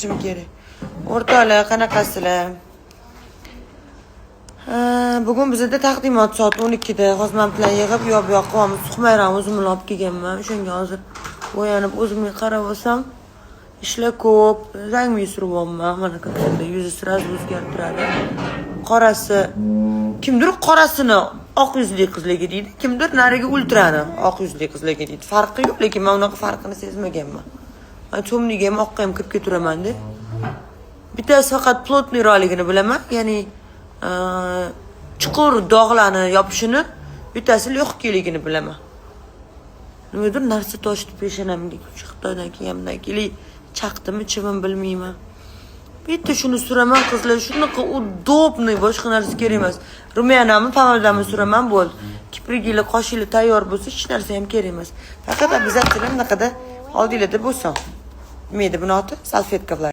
Şimdi kerak. O'rtoqlar, qanaqasizlar? Bugun bizda taqdimot soat 12da. Hozir men bilan yig'ib, bu yoqqa olib suqmayram, o'zim bilan olib kelganman. O'shanga hozir bo'yanib o'zimga qarab olsam, ishlar ko'p. Zangni suryapman. Mana qanday yuzi sirasi o'zgarib turadi. Qorasi, kimdir qorasini oq yuzli qizlarga deydi, kimdir nariga ultrani oq yuzli qizlarga deydi. Farqi yo'q, lekin men unaqa farqini sezmaganman. Men to'mniga ham oqqa ham kirib keturaman-da. Bittasi faqat plotniyroligini bilaman, ya'ni chuqur dog'larni yopishini, bittasi lehkiyligini bilaman. Nimadir narsa toshdi peshonamga, Xitoydan kelgandan keyin chaqdimi, chimim bilmayman. Bitta shuni suraman, qizlar shunaqa udobniy, boshqa narsa kerak emas. Rumiyanamni, pomadamni suraman, bo'ldi. Kipriginglar, qoshinglar tayyor bo'lsa, hech narsa ham kerak emas. Faqat обязательно bunaqada oldinglarda bo'lsin. Nima edi buni oti? Salfetkalar.